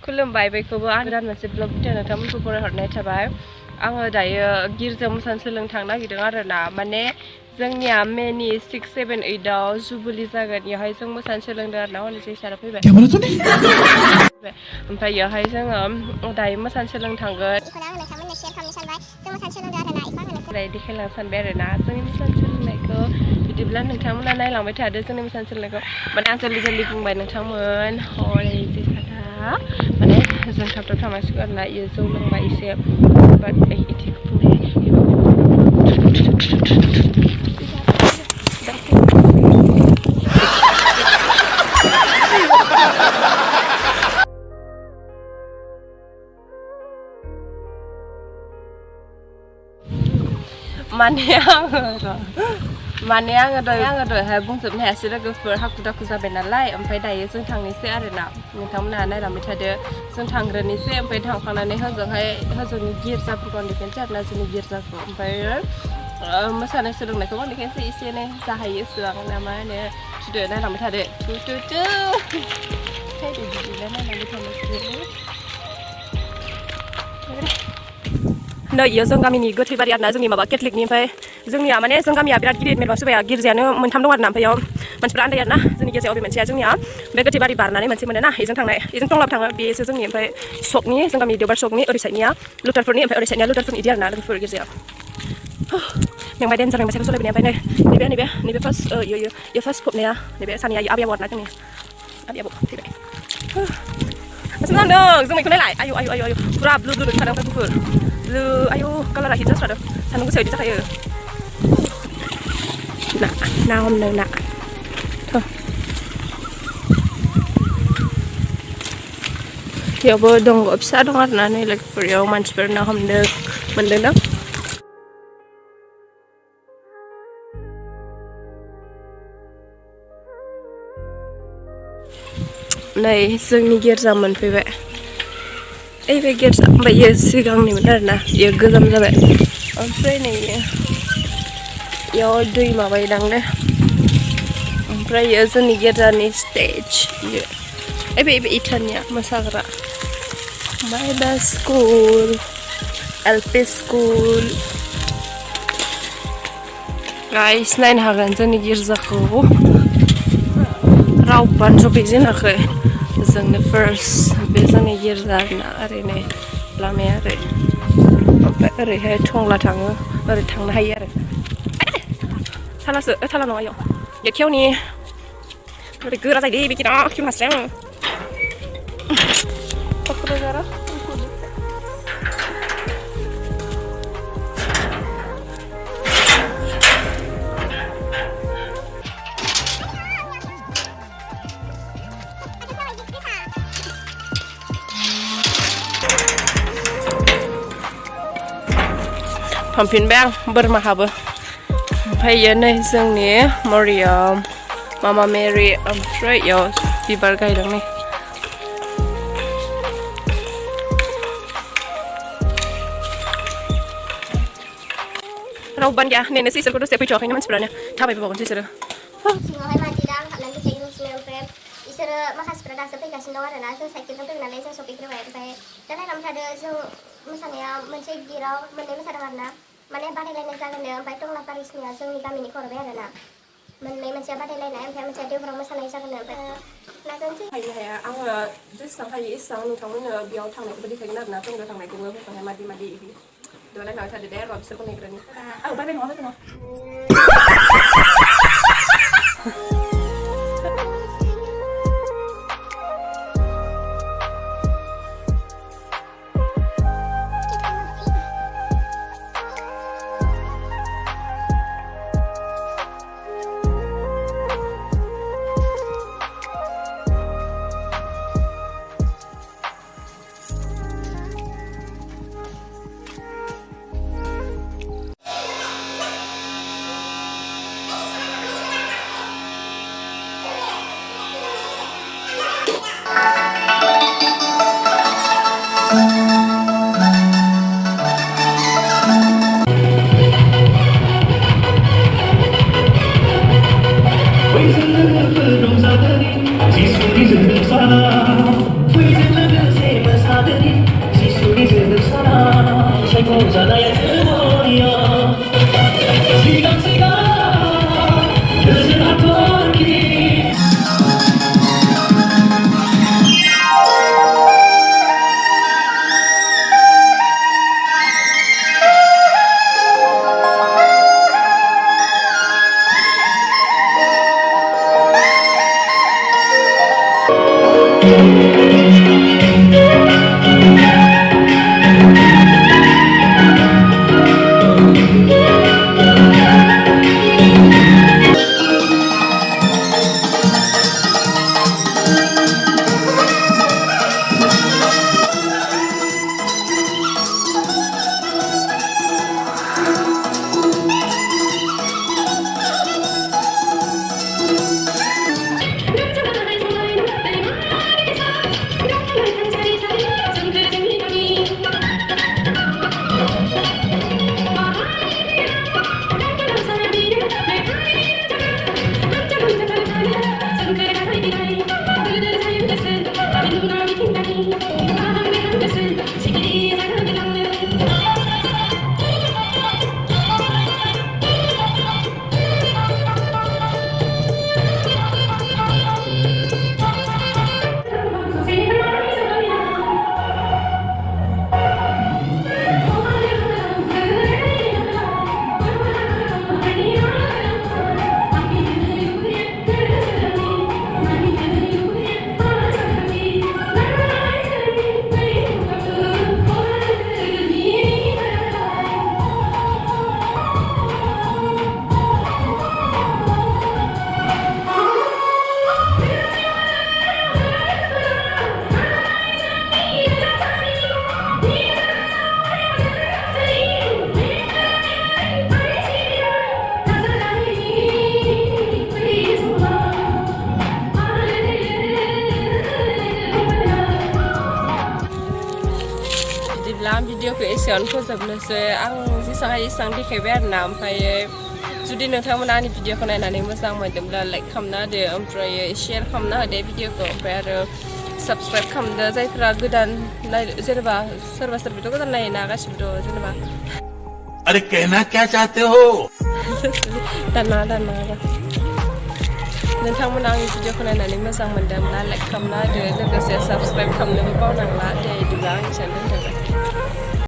खुलुमबाय बयखौबो आं गोदान मोनसे ब्लग भिडिअ नोंथांमोनखौ बरायहरनाय थाबाय। आङो दायो गिर्जा मोसानो सोलोंनो थांनो नागिरदों आरोना, माने जोंनिया मेनि 6, 7, 8आव जुबुलि जागोन, बेवहाय जों मोसानो सोलोंदों आरोना। हनैसो इसारा फैबाय। ओमफ्राय बेवहाय जोङो दायो मोसानो सोलोंनो थांगोन। देखायलांनो सानबाय आरोना जोंनि मोसानो सोलोंनायखौ। बिदिब्ला नोंथांमोना नायलांबाय थादो जोंनि मोसानो सोलोंनायखौ। माने आं जल्दि जल्दि बुंबाय नोंथांमोन। हरै जेसारा माने जों थाब थाब थांनांसिगौ आरोना, इयो जौ लोंबाय एसे बाट इथिखौ बुंनाय माने आङो दहाय बुंजोबनो हायासै, लोगोफोर हाखु दाखु जाबाय नालाय। ओमफ्राय दायो जों थांनोसै आरोना, नोंथांमोनहा नायलांबाय थादो। जों थांग्रोनोसै, ओमफ्राय थांखांनानै हजोंनि गिर्जाफोरखौ आं देखायनोसै आरोना, जोंनि गिर्जाखौ। ओमफ्राय मोसानाय सोलोंनायखौ आं देखायनोसै एसे एनै जाहायो एसेबां ना मा होनो। थुदो नायलांबाय थादो। बिदिब्ला नायलांबाय थानोसै। नै इयो जों गामिनि गोथैबारि आरोना, जोंनि माबा केथलिकनि। ओमफ्राय जोंनिया माने जों गामिया बिराद गिदिर मेरला सोरबाया गिर्जायानो मोनथाम दं आरोना। ओमफ्राय बेयाव मानसिफ्रा आन्दायो आरोना, जोंनि गिर्जायाव बबे मोनसेया जोंनिया बे गोथैबारि बारनानै मोनसे मोनो ना, बेजों थांनाय, बेजों टंलाबो थाङो, बेसो जोंनि। ओमफ्राय सकनि, जों गामिनि देवबार सकनि ओरै साइडनिया लुथारफोरनि, ओमफ्राय ओरै साइडनिया लुथारफोरनि इदि आरोना लोगोफोर गिर्जाया। मेंबाय देनजार मेंबाय साइकेल सालायबोनाया। ओमफ्राय नैबे फार्स्ट इयो फार्स्ट फबनाया नैबे सानैया आबै आबौ आरोना, जोंनि आबै आबौ थैबाय। मासे जादों जों मैखौ नायलाय, आयु फुरा ब्लु ब्लु थादों, ओमफ्राय गुफुर ब्लु, आयु कालारा हिट जास्रादों। सान्दुं गोसायाव बिदि जाखायो। ना हमदों ना। बेयावबो दंग फिसा दं आरोना, नै लोगोफोर बेयाव मानसिफोर ना हमदों मोनदोंदां। नै जोंनि गिर्जा मोनफैबाय। बे गिर्जा, ओमफ्राय इयो सिगांनिमोन आरोना, इयो गोजाम जाबाय। ओमफ्राय नै इयाव दै माबायोदांलै। ओमफ्राय इयो जोंनि गिर्जानि स्टेज। बे इटानिया मोसाग्रा। ओमफ्राय दा स्कुल, LP स्कुल। गाइस नायनो हागोन जोंनि गिर्जाखौ। रावबोआनो सफैजेनाखै। जोंनो फार्स्ट बे जोंनि गिर्जा आरोना, ओरैनो लामाया ओरै। ओमफ्राय ओरैहाय टंला थाङो, ओरै थांनो हायो आरो। थाला नङा इयाव खेवनि ओरै गोरा जायोदे बे गेटआ, खेवनो हास्राया आङो। क'क्राझारा थांफिनबाय आं बोरमा हाबो। ओमफ्राय इयो नै जोंनि मरियाम मामा मेरि। ओमफ्राय इयाव बिबार गायदों नै। रावबोआनो गैया, नेनोसै इसोरखौ दसे, फैथ'वाखैनो मानसिफ्रानो, थाबायबोबावगोनसो इसोरो। सिङावहाय मानजिदां हाबनानै फैखायो नोंसिनो। ओमफ्राय इसोरो माखासेफ्रा दासो फैगासिनो दं आरोना, जों साइकेलजों फैगोन नालाय जों सफैग्रोबाय। ओमफ्राय दा नायलांबाय थादो, जों मोसानाया मोनसे गिराव मोननै मोसादों आरोना, माने बादायलायनाय जागोननो। ओमफ्राय टंला पारिसनिया जोंनि गामिनिखौ हरबाय आरोना, मोनसेया बादायलायनाय, ओमफ्राय मोनसेया देवबराव मोसानाय जागोननो। ओमफ्य नाजानोसै। हायो हाया आङो जेसेबां हायो एसेबां नोंथांमोननो बेयाव थांनायखौबो देखायगोन आरोना, टंलायाव थांनायखौबो मोजाङै मादि बिदि। नायलांबाय थादो दे, र' बिसोरखौ नेग्रोनि। बायबाय नङा। भिडिअखौ एसेयावनो फोजोबनोसै आं जेसेबां हायो एसेबां देखायबाय आरोना ओमफ्राय जुदि नोंथांमोना आंनि भिडिअखौ नायनानै मोजां मोनदोंब्ला लाइक खालामना होदो ओमफ्राय शेयार खालामना होदो भिडिअखौ ओमफ्राय आरो साबस्क्राइब खालामदो जायफ्रा गोदान जेनेबा सोरबा सोरबाथ' गोदान नायोना गासिबोथ' जेनेबा अरे कहना क्या चाहते हो दाना नोंथांमोना आंनि भिडिअखौ नायनानै मोजां मोनदोंब्ला लाइक खालामना होदो लोगोसे साबस्क्राइब खालामनोबो बावनांला दे बिदिब्ला आं एसेयावनो दोनथ'बाय